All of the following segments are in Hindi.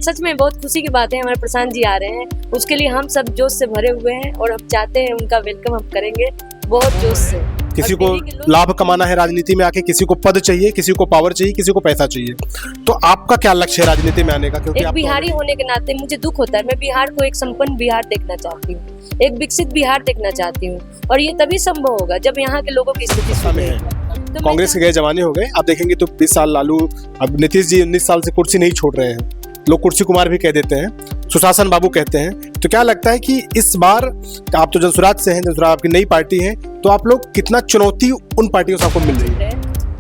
सच में बहुत खुशी की बात है, हमारे प्रशांत जी आ रहे हैं, उसके लिए हम सब जोश से भरे हुए हैं और हम चाहते हैं उनका वेलकम हम करेंगे बहुत जोश से। किसी को लाभ कमाना है राजनीति में आके, किसी को पद चाहिए, किसी को पावर चाहिए, किसी को पैसा चाहिए। तो आपका क्या लक्ष्य है राजनीति में आने का? क्योंकि एक बिहारी होने के नाते मुझे दुख होता है, मैं बिहार को एक संपन्न बिहार देखना चाहती हूँ, एक विकसित बिहार देखना चाहती हूँ, और ये तभी संभव होगा जब यहाँ के लोगों की स्थिति सुधरेगी। तो कांग्रेस के गए जमाने हो गए, आप देखेंगे तो 20 साल लालू, अब नीतीश जी 19 साल से कुर्सी नहीं छोड़ रहे हैं, लोग कुर्सी कुमार भी कह देते हैं, सुशासन बाबू कहते हैं। तो क्या लगता है कि इस बार आप तो जनसुराज से हैं, जनसुराज आपकी नई पार्टी है, तो आप लोग कितना चुनौती उन पार्टियों से आपको मिल रही है?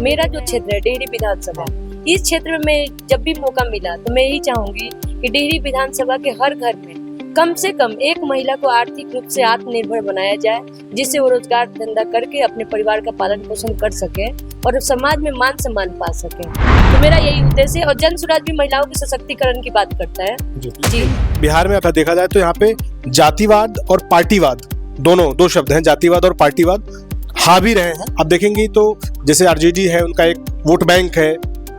मेरा जो क्षेत्र है डेहरी विधानसभा, इस क्षेत्र में जब भी मौका मिला तो मैं यही चाहूंगी कि डेहरी विधानसभा के हर घर में कम से कम एक महिला को आर्थिक रूप से आत्मनिर्भर बनाया जाए, जिससे वो रोजगार धंधा करके अपने परिवार का पालन पोषण कर सके और समाज में मान सम्मान पा सके। तो मेरा यही उद्देश्य है, और जनसुराज भी महिलाओं के सशक्तिकरण की बात करता है। जी बिहार में अगर देखा जाए तो यहाँ पे जातिवाद और पार्टीवाद दोनों दो शब्द हैं, जातिवाद और पार्टीवाद हावी रहे हैं। आप देखेंगे तो जैसे आरजेडी है, उनका एक वोट बैंक है,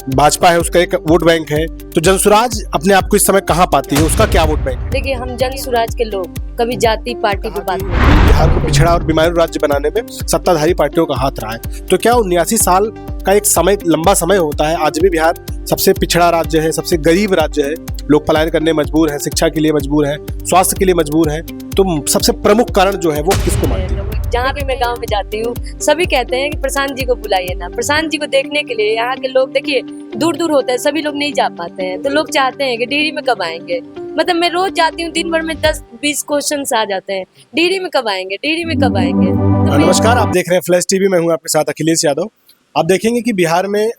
भाजपा है, उसका एक वोट बैंक है, तो जनसुराज अपने आप को इस समय कहाँ पाती है, उसका क्या वोट बैंक? देखिए, हम जनसुराज के लोग कभी जाति पार्टी की बात नहीं। बिहार को पिछड़ा और बीमारू राज्य बनाने में सत्ताधारी पार्टियों का हाथ रहा है। तो क्या 79 साल का एक समय, लंबा समय होता है, आज भी बिहार सबसे पिछड़ा राज्य है, सबसे गरीब राज्य है, लोग पलायन करने मजबूर हैं, शिक्षा के लिए मजबूर हैं, स्वास्थ्य के लिए मजबूर हैं, तो सबसे प्रमुख कारण जो है वो किसको मानती है? जहाँ भी मैं गांव में जाती हूँ सभी कहते हैं कि प्रशांत जी को बुलाइए ना, प्रशांत जी को देखने के लिए यहाँ के लोग, देखिए दूर दूर होते हैं, सभी लोग नहीं जा पाते हैं, तो लोग चाहते हैं कि डेहरी में कब आएंगे। मतलब मैं रोज जाती हूँ, दिन भर में 10-20 क्वेश्चन आ जाते हैं, डेहरी में कब आएंगे, डेहरी में कब आएंगे। तो नमस्कार, आप देख रहे हैं फ्लैश टीवी, मैं हूँ आपके साथ अखिलेश यादव। आप देखेंगे कि बिहार में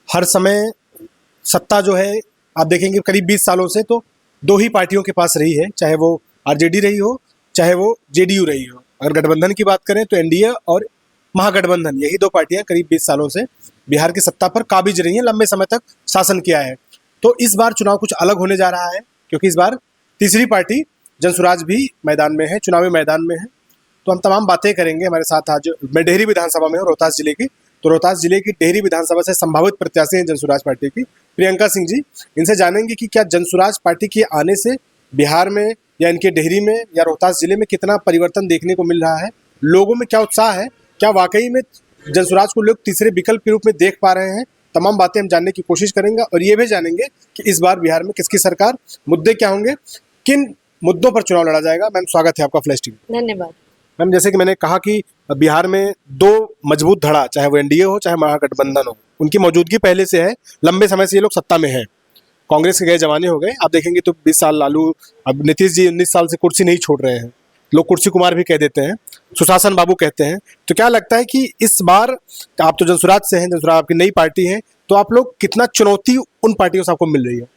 हर समय सत्ता जो है, आप देखेंगे करीब 20 सालों से तो दो ही पार्टियों के पास रही है, चाहे वो आरजेडी रही हो, चाहे वो जेडीयू रही हो। अगर गठबंधन की बात करें तो एनडीए और महागठबंधन, यही दो पार्टियां करीब 20 सालों से बिहार की सत्ता पर काबिज रही हैं, लंबे समय तक शासन किया है। तो इस बार चुनाव कुछ अलग होने जा रहा है, क्योंकि इस बार तीसरी पार्टी जनसुराज भी मैदान में है, चुनावी मैदान में है। तो हम तमाम बातें करेंगे। हमारे साथ आज मैं डेहरी विधानसभा में हूँ, रोहतास जिले की, तो रोहतास जिले की डेहरी विधानसभा से संभावित प्रत्याशी हैं जनसुराज पार्टी की प्रियंका सिंह जी। इनसे जानेंगे कि क्या जनसुराज पार्टी के आने से बिहार में या इनके डेहरी में या रोहतास जिले में कितना परिवर्तन देखने को मिल रहा है, लोगों में क्या उत्साह है, क्या वाकई में जनसुराज को लोग तीसरे विकल्प के रूप में देख पा रहे हैं। तमाम बातें हम जानने की कोशिश करेंगे और ये भी जानेंगे कि इस बार बिहार में किसकी सरकार, मुद्दे क्या होंगे, किन मुद्दों पर चुनाव लड़ा जाएगा। मैम, स्वागत है आपका फ्लैश टीवी। धन्यवाद। मैम, जैसे कि मैंने कहा कि बिहार में दो मजबूत धड़ा, चाहे वो एनडीए हो चाहे महागठबंधन हो, उनकी मौजूदगी पहले से है, लंबे समय से ये लोग सत्ता में है। कांग्रेस के गए जमाने हो गए, आप देखेंगे तो 20 साल लालू, अब नीतीश जी 19 साल से कुर्सी नहीं छोड़ रहे हैं, लोग कुर्सी कुमार भी कह देते हैं, सुशासन बाबू कहते हैं। तो क्या लगता है कि इस बार आप तो जनसुराज से हैं, जनसुराज आपकी नई पार्टी है, तो आप लोग कितना चुनौती उन पार्टियों से आपको मिल रही है?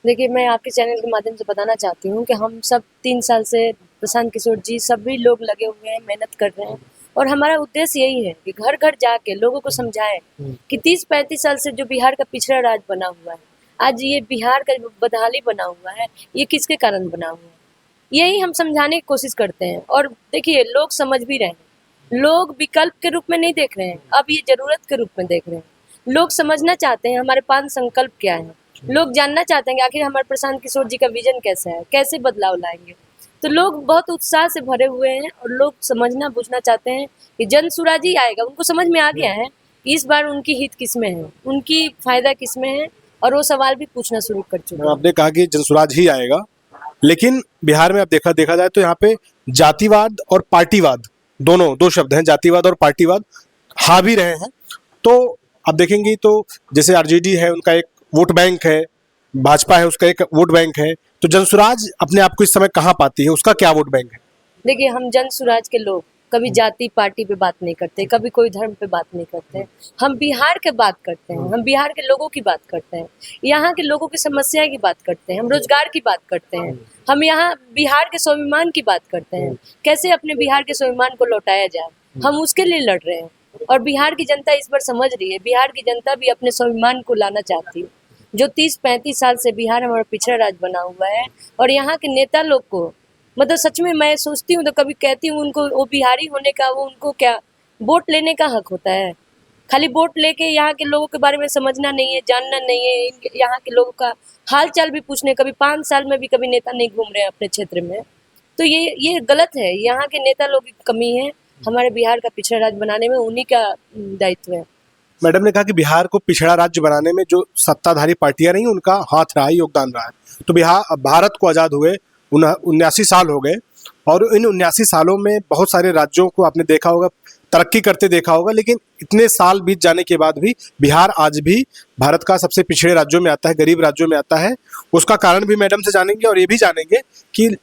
देखिए, मैं आपके चैनल के माध्यम से बताना चाहती हूँ कि हम सब 3 साल से प्रशांत किशोर जी सभी लोग लगे हुए हैं, मेहनत कर रहे हैं, और हमारा उद्देश्य यही है कि घर घर जाके लोगों को समझाएं कि 30-35 साल से जो बिहार का पिछड़ा राज्य बना हुआ है, आज ये बिहार का बदहाली बना हुआ है, ये किसके कारण बना हुआ है, यही हम समझाने की कोशिश करते हैं। और देखिए, लोग समझ भी रहे हैं, लोग विकल्प के रूप में नहीं देख रहे हैं, अब ये जरूरत के रूप में देख रहे हैं। लोग समझना चाहते हैं हमारे 5 संकल्प क्या है, लोग जानना चाहते हैं कि आखिर हमारे प्रशांत किशोर जी का विजन कैसा है, कैसे बदलाव लाएंगे। तो लोग बहुत उत्साह से भरे हुए हैं और लोग समझना बुझना चाहते हैं कि जनसुराज ही आएगा। उनको समझ में आ गया है कि इस बार उनकी हित किसमें है, उनकी फायदा किसमें है, और वो सवाल भी पूछना शुरू कर चुके हैं। आपने कहा कि जनसुराज ही आएगा, लेकिन बिहार में अब देखा जाए तो यहाँ पे जातिवाद और पार्टीवाद दोनों दो शब्द हैं, जातिवाद और पार्टीवाद हावी रहे हैं। तो आप देखेंगे तो जैसे आरजेडी है, उनका एक वोट बैंक है, भाजपा है, उसका एक वोट बैंक है, तो जनसुराज अपने आप को इस समय कहाँ पाती है, उसका क्या वोट बैंक है? देखिए, हम जनसुराज के लोग कभी जाति पार्टी पे बात नहीं करते, कभी कोई धर्म पे बात नहीं करते, हम बिहार के बात करते हैं, हम बिहार के लोगों की बात करते हैं, यहाँ के लोगों की समस्या की बात करते हैं, हम रोजगार की बात करते हैं, हम यहाँ बिहार के स्वाभिमान की बात करते हैं, कैसे अपने बिहार के स्वाभिमान को लौटाया जाए, हम उसके लिए लड़ रहे हैं। और बिहार की जनता इस बार समझ रही है, बिहार की जनता भी अपने स्वाभिमान को लाना चाहती है। जो 30-35 साल से बिहार हमारा पिछड़ा राज्य बना हुआ है, और यहाँ के नेता लोग को, मतलब सच में मैं सोचती हूँ तो कभी कहती हूँ उनको, वो बिहारी होने का, वो उनको क्या वोट लेने का हक होता है? खाली वोट लेके यहाँ के लोगों के बारे में समझना नहीं है, जानना नहीं है, यहाँ के लोगों का हाल चाल भी पूछने, कभी 5 साल में भी कभी नेता नहीं घूम रहे हैं अपने क्षेत्र में। तो ये गलत है। यहाँ के नेता लोग की कमी है। हमारे बिहार का पिछड़ा राज्य बनाने में उन्हीं का दायित्व है। मैडम ने कहा कि बिहार को पिछड़ा राज्य बनाने में जो सत्ताधारी पार्टियां रही उनका हाथ रहा है, योगदान रहा है। तो भारत को आज़ाद हुए 79 साल हो गए और इन 79 सालों में बहुत सारे राज्यों को आपने देखा होगा, तरक्की करते देखा होगा, लेकिन इतने साल बीत जाने के बाद भी बिहार आज भी भारत का सबसे पिछड़े राज्यों में आता है, गरीब राज्यों में आता है। उसका कारण भी मैडम से जानेंगे और ये भी जानेंगे कि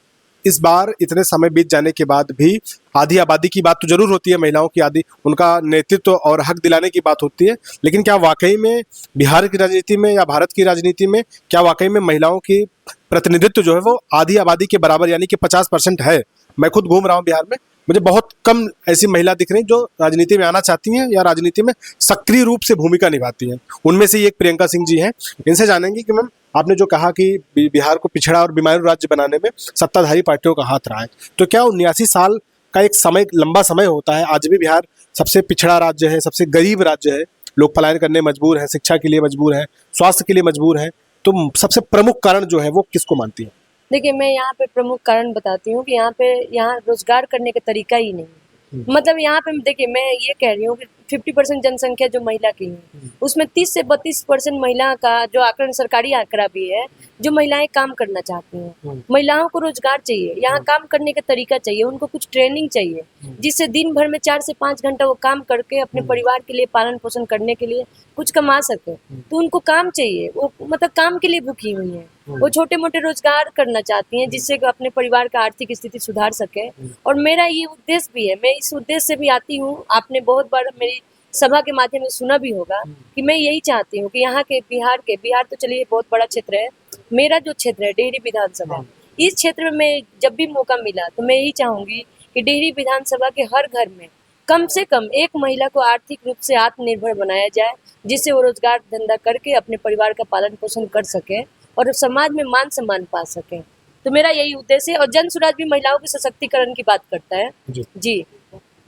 इस बार इतने समय बीत जाने के बाद भी आधी आबादी की बात तो जरूर होती है, महिलाओं की आदि उनका नेतृत्व और हक दिलाने की बात होती है, लेकिन क्या वाकई में बिहार की राजनीति में या भारत की राजनीति में क्या वाकई में महिलाओं की प्रतिनिधित्व जो है वो आधी आबादी के बराबर यानी कि 50% है? मैं खुद घूम रहा हूँ बिहार में, मुझे बहुत कम ऐसी महिला दिख रही जो राजनीति में आना चाहती हैं या राजनीति में सक्रिय रूप से भूमिका निभाती हैं। उनमें से एक प्रियंका सिंह जी हैं। इनसे जानेंगे कि मैम, आपने जो कहा कि बिहार को पिछड़ा और बीमारू राज्य बनाने में सत्ताधारी पार्टियों का हाथ रहा है, तो क्या 79 साल का एक समय, लंबा समय होता है? आज भी बिहार सबसे पिछड़ा राज्य है, सबसे गरीब राज्य है, लोग पलायन करने मजबूर हैं, शिक्षा के लिए मजबूर हैं, स्वास्थ्य के लिए मजबूर हैं, तो सबसे प्रमुख कारण जो है वो किसको मानती है? देखिए, मैं यहाँ पे प्रमुख कारण बताती हूँ कि यहाँ रोजगार करने का तरीका ही नहीं है। मतलब यहाँ पे देखिए, मैं ये कह रही हूँ कि 50% जनसंख्या जो महिला की है, उसमें 30 से 32% महिला का जो आंकड़न सरकारी आंकड़ा भी है, जो महिलाएं काम करना चाहती हैं। महिलाओं को रोजगार चाहिए, यहाँ काम करने का तरीका चाहिए, उनको कुछ ट्रेनिंग चाहिए, जिससे दिन भर में 4 से 5 घंटा वो काम करके अपने परिवार के लिए पालन पोषण करने के लिए कुछ कमा सके। तो उनको काम चाहिए, वो मतलब काम के लिए भूखी हुई है। वो छोटे मोटे रोजगार करना चाहती हैं, जिससे अपने परिवार का आर्थिक स्थिति सुधार सके। और मेरा ये उद्देश्य भी है, मैं इस उद्देश्य से भी आती हूँ। आपने बहुत बार मेरी सभा के माध्यम से सुना भी होगा कि मैं यही चाहती हूँ कि यहाँ के बिहार तो चलिए बहुत बड़ा क्षेत्र है, मेरा जो क्षेत्र है डेहरी विधानसभा, इस क्षेत्र में मैं जब भी मौका मिला तो मैं यही चाहूंगी कि डेहरी विधानसभा के हर घर में कम से कम एक महिला को आर्थिक रूप से आत्मनिर्भर बनाया जाए, जिससे वो रोजगार धंधा करके अपने परिवार का पालन पोषण कर सके और समाज में मान सम्मान पा सके। तो मेरा यही उद्देश्य है। और जन स्वराज भी महिलाओं के सशक्तिकरण की बात करता है। जी।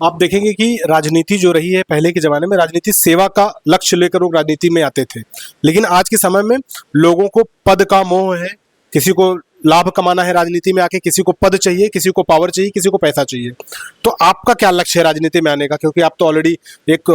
आप देखेंगे कि राजनीति जो रही है, पहले के जमाने में राजनीति सेवा का लक्ष्य लेकर लोग राजनीति में आते थे, लेकिन आज के समय में लोगों को पद का मोह है, किसी को लाभ कमाना है राजनीति में आके, किसी को पद चाहिए, किसी को पावर चाहिए, किसी को पैसा चाहिए। तो आपका क्या लक्ष्य है राजनीति में आने का? क्योंकि आप तो ऑलरेडी एक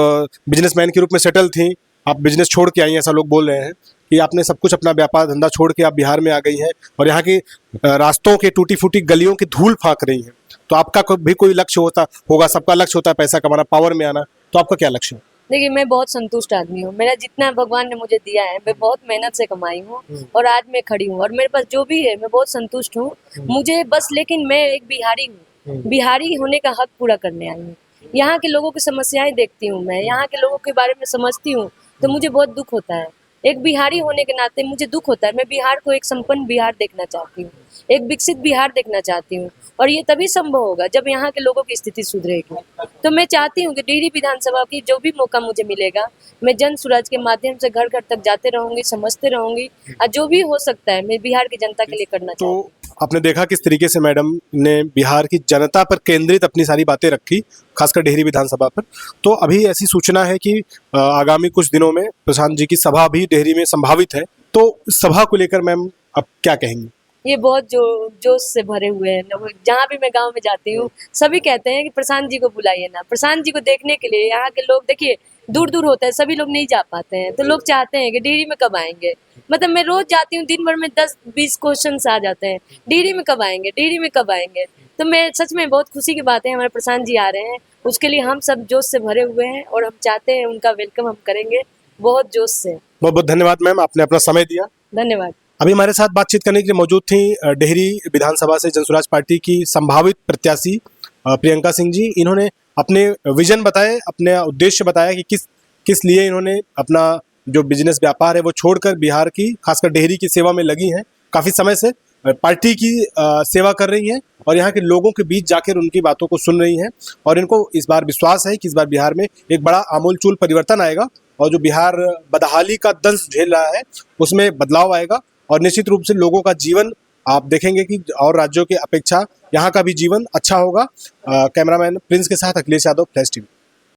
बिजनेसमैन के रूप में सेटल थी, आप बिजनेस छोड़ के आई हैं, ऐसा लोग बोल रहे हैं कि आपने सब कुछ अपना व्यापार धंधा छोड़ के आप बिहार में आ गई हैं और यहाँ की रास्तों के टूटी फूटी गलियों की धूल फाँक रही हैं। तो आपका भी कोई लक्ष्य होगा, सबका लक्ष्य होता है पैसा कमाना, पावर में आना, तो आपका क्या लक्ष्य है? देखिए, मैं बहुत संतुष्ट आदमी हूँ। मेरा जितना भगवान ने मुझे दिया है, मैं बहुत मेहनत से कमाई हूँ और आज मैं खड़ी हूँ और मेरे पास जो भी है मैं बहुत संतुष्ट हूँ। मुझे बस, लेकिन मैं एक बिहारी हूँ, बिहारी होने का हक पूरा करने आई हूँ। यहाँ के लोगों की समस्याएं देखती हूँ, मैं यहाँ के लोगों के बारे में समझती हूँ, तो मुझे बहुत दुख होता है। एक बिहारी होने के नाते मुझे दुख होता है। मैं बिहार को एक संपन्न बिहार देखना चाहती हूँ, एक विकसित बिहार देखना चाहती हूँ, और ये तभी संभव होगा जब यहाँ के लोगों की स्थिति सुधरेगी। तो मैं चाहती हूँ कि डेहरी विधानसभा की जो भी मौका मुझे मिलेगा, मैं जन स्वराज के माध्यम से घर घर तक जाते रहूंगी, समझते रहूंगी, और जो भी हो सकता है मैं बिहार की जनता के लिए करना चाहती हूँ। तो आपने देखा किस तरीके से मैडम ने बिहार की जनता पर केंद्रित अपनी सारी बातें रखी, खासकर डेहरी विधानसभा पर। तो अभी ऐसी सूचना है कि आगामी कुछ दिनों में प्रशांत जी की सभा भी डेहरी में संभावित है, तो सभा को लेकर मैम अब क्या कहेंगी? ये बहुत जोश से भरे हुए हैं लोग। जहाँ भी मैं गांव में जाती हूँ, सभी कहते हैं कि प्रशांत जी को बुलाइए ना। प्रशांत जी को देखने के लिए यहाँ के लोग, देखिए दूर दूर होते हैं, सभी लोग नहीं जा पाते हैं, तो लोग चाहते हैं कि डेहरी में कब आएंगे। मतलब मैं रोज जाती हूँ, दिन भर में 10-20 क्वेश्चन आ जाते हैं, डेहरी में कब आएंगे, डेहरी में कब आएंगे। तो मैं सच में बहुत खुशी की बात है, हमारे प्रशांत जी आ रहे हैं, उसके लिए हम सब जोश से भरे हुए हैं और हम चाहते हैं उनका वेलकम हम करेंगे बहुत जोश से। बहुत बहुत धन्यवाद मैम, आपने अपना समय दिया। धन्यवाद। अभी हमारे साथ बातचीत करने के लिए मौजूद थी डेहरी विधानसभा से जन स्वराज पार्टी की संभावित प्रत्याशी प्रियंका सिंह जी। इन्होंने अपने विजन बताए, अपने उद्देश्य बताया कि किस लिए इन्होंने अपना जो बिजनेस व्यापार है वो छोड़कर बिहार की, खासकर डेहरी की सेवा में लगी हैं। काफ़ी समय से पार्टी की सेवा कर रही हैं और यहाँ के लोगों के बीच जाकर उनकी बातों को सुन रही हैं और इनको इस बार विश्वास है कि इस बार बिहार में एक बड़ा आमूलचूल परिवर्तन आएगा और जो बिहार बदहाली का दंश झेल रहा है उसमें बदलाव आएगा और निश्चित रूप से लोगों का जीवन आप देखेंगे कि और राज्यों की अपेक्षा यहाँ का भी जीवन अच्छा होगा। कैमरामैन प्रिंस के साथ अखिलेश यादव, फ्लैश टीवी।